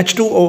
H2O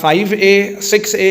5A 6A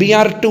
Br2،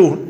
2،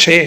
6،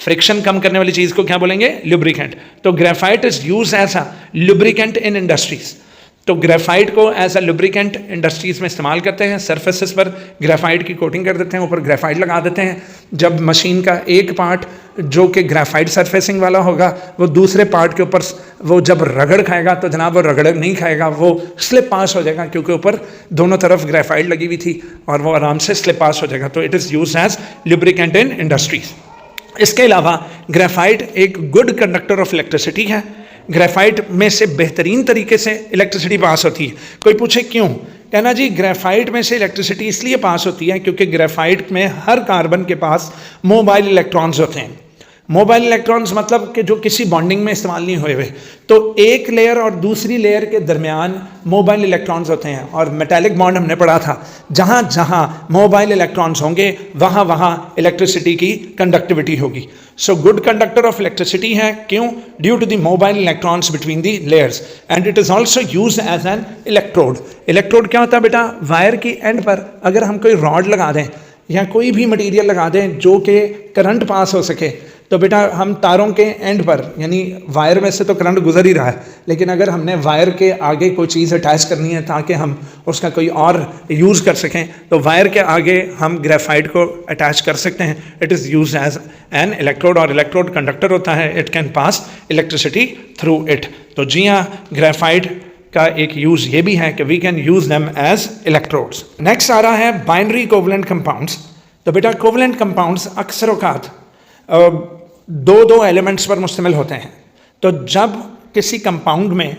friction कम करने वाली चीज़ को क्या बोलेंगे? लुब्रिकेंट. तो graphite is use as a lubricant in industries. तो ग्रेफाइट को एज अ लुब्रिकेंट इंडस्ट्रीज़ में इस्तेमाल करते हैं. सरफेसेस पर ग्रेफाइट की कोटिंग कर देते हैं, ऊपर ग्रेफाइट लगा देते हैं. जब मशीन का एक पार्ट जो कि ग्रेफाइट सरफेसिंग वाला होगा वो दूसरे पार्ट के ऊपर वो जब रगड़ खाएगा तो जनाब वो रगड़ नहीं खाएगा, वो स्लिप पास हो जाएगा, क्योंकि ऊपर दोनों तरफ ग्रेफाइट लगी हुई थी और वो आराम से स्लिप पास हो जाएगा. तो it is use as lubricant in industries. इसके अलावा ग्रेफाइट एक गुड कंडक्टर ऑफ इलेक्ट्रिसिटी है. ग्रेफाइट में से बेहतरीन तरीके से इलेक्ट्रिसिटी पास होती है. कोई पूछे क्यों? कहना जी ग्रेफाइट में से इलेक्ट्रिसिटी इसलिए पास होती है क्योंकि ग्रेफाइट में हर कार्बन के पास मोबाइल इलेक्ट्रॉन्स होते हैं. मोबाइल इलेक्ट्रॉन्स मतलब कि जो किसी बॉन्डिंग में इस्तेमाल नहीं हुए हुए. तो एक लेयर और दूसरी लेयर के दरमियान मोबाइल इलेक्ट्रॉन्स होते हैं. और मेटालिक बॉन्ड हमने पढ़ा था, जहाँ जहाँ मोबाइल इलेक्ट्रॉन्स होंगे वहाँ वहाँ इलेक्ट्रिसिटी की कंडक्टिविटी होगी. So good conductor of electricity है. क्यों? Due to the mobile electrons between the layers. And it is also use as an electrode. Electrode क्या होता है बेटा? वायर की एंड पर अगर हम कोई रॉड लगा दें या कोई भी मटीरियल लगा दें जो कि करंट पास हो सके, तो बेटा हम तारों के एंड पर, यानी वायर में से तो करंट गुजर ही रहा है, लेकिन अगर हमने वायर के आगे कोई चीज़ अटैच करनी है ताकि हम उसका कोई और यूज़ कर सकें, तो वायर के आगे हम ग्रेफाइट को अटैच कर सकते हैं. It is use as an electrode. और इलेक्ट्रोड कंडक्टर होता है, it can pass electricity through it. तो जी हाँ, ग्रेफाइट का एक यूज़ ये भी है कि we can use them as electrodes. Next आ रहा है बाइनरी कोवलेंट कंपाउंड्स. तो बेटा कोवलेंट कंपाउंड्स अक्सर औकात दो एलिमेंट्स पर मुश्तमिल होते हैं. तो जब किसी कंपाउंड में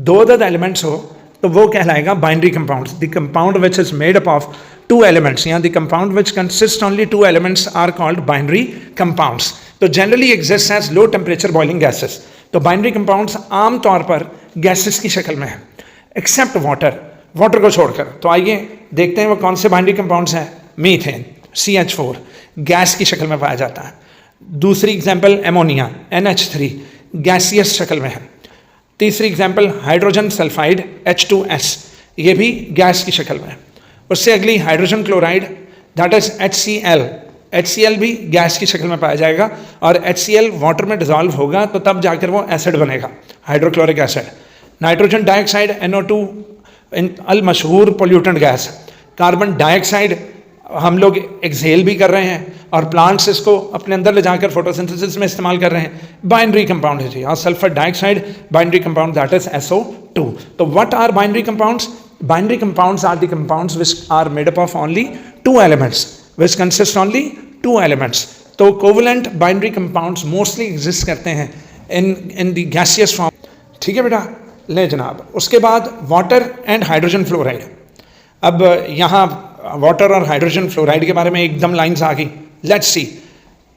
दो एलिमेंट्स हो तो वो कहलाएगा binary compounds. The compound which is made up of two elements, या the compound which consist only two elements are called binary compounds. तो generally exist as low temperature boiling gases. तो binary compounds आम तौर पर gases की शक्ल में है, एक्सेप्ट वाटर, वाटर को छोड़कर. तो आइए देखते हैं वो कौन से बाइनरी कंपाउंड्स हैं. मीथेन CH4 गैस की शक्ल में पाया जाता है. दूसरी एग्जाम्पल एमोनिया NH3 गैसियस शक्ल में है. तीसरी एग्जाम्पल हाइड्रोजन सल्फाइड H2S, ये भी गैस की शक्ल में है. उससे अगली hydrogen chloride that is HCl. HCl भी गैस की शक्ल में पाया जाएगा और HCl वाटर में डिजॉल्व होगा तो तब जाकर वो एसिड बनेगा, hydrochloric acid. Nitrogen dioxide NO2 अल मशहूर पोल्यूटेंट गैस. कार्बन डाइऑक्साइड हम लोग एक्सहेल भी कर रहे हैं और प्लांट्स इसको अपने अंदर ले जाकर फोटोसिंथेसिस में इस्तेमाल कर रहे हैं. बाइनरी कंपाउंड है जी. और sulphur dioxide binary compound that is SO2. तो what are binary compounds? Binary compounds are the compounds which are made up of only two elements, which consist only two elements. तो covalent binary compounds mostly exist करते हैं in the gaseous form. ठीक है बेटा, ले जनाब. उसके बाद वाटर एंड हाइड्रोजन फ्लोराइड. अब यहाँ वाटर और हाइड्रोजन फ्लोराइड के बारे में एकदम लाइन्स आ गई. Let's see.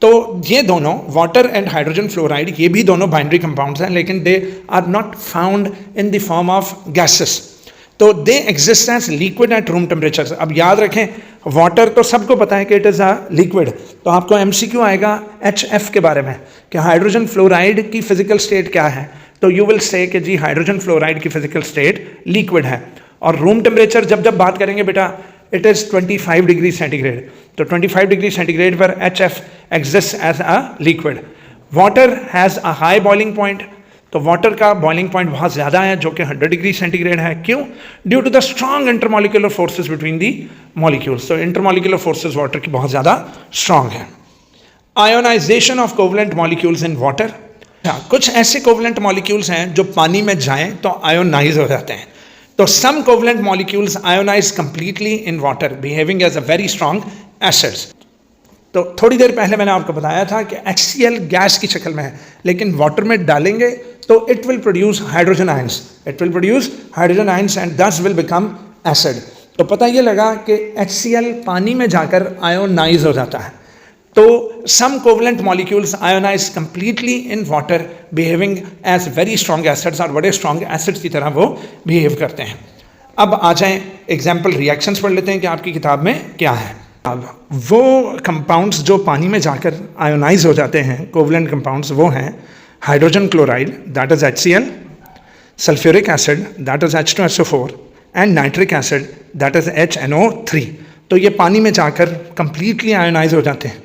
तो ये दोनों वाटर एंड हाइड्रोजन फ्लोराइड ये भी दोनों बाइनरी कंपाउंड्स हैं, लेकिन they are not found in the form of gases. तो they exist as liquid at room temperature. अब याद रखें, वाटर तो सबको पता है कि इट इज़ अ लिक्विड. तो आपको MCQ आएगा HF के बारे में कि हाइड्रोजन फ्लोराइड की फिजिकल स्टेट क्या है. तो यू विल से कि जी हाइड्रोजन फ्लोराइड की फिजिकल स्टेट लिक्विड है. और रूम टेम्परेचर जब बात करेंगे बेटा, इट इज़ 25 डिग्री सेंटीग्रेड. तो 25 डिग्री सेंटीग्रेड पर HF exist as a liquid. Water has a high boiling point. तो वाटर का बॉइलिंग पॉइंट बहुत ज़्यादा है जो कि 100 डिग्री सेंटीग्रेड है. क्यों? Due to the strong intermolecular forces between the molecules. तो इंटरमॉलिक्यूलर फोर्सेज वाटर की बहुत ज़्यादा स्ट्रॉन्ग है. Ionization of covalent molecules in water. कुछ ऐसे कोवलेंट मॉलिक्यूल्स हैं जो पानी में जाएं तो आयोनाइज हो जाते हैं. तो some covalent molecules ionize completely in water, behaving as a very strong acids. तो थोड़ी देर पहले मैंने आपको बताया था कि HCl गैस की शक्ल में है, लेकिन वाटर में डालेंगे तो it will produce hydrogen ions. It will produce hydrogen ions and thus will become acid. तो पता ये लगा कि HCl पानी में जाकर आयोनाइज हो जाता है. तो some covalent molecules ionize completely in water, behaving as very strong acids. और बड़े strong acids की तरह वो behave करते हैं. अब आ जाएं एग्जाम्पल रिएक्शंस पढ़ लेते हैं कि आपकी किताब में क्या है. अब वो कंपाउंड्स जो पानी में जाकर आयोनाइज हो जाते हैं, कोवलेंट कंपाउंड्स, वो हैं hydrogen chloride that is HCl, sulphuric acid that is H2SO4 and nitric acid that is HNO3. तो ये पानी में जाकर कंप्लीटली आयोनाइज हो जाते हैं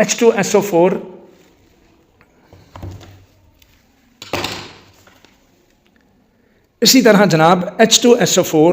H2SO4 H2SO4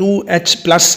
2H+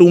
2-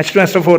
H2SO4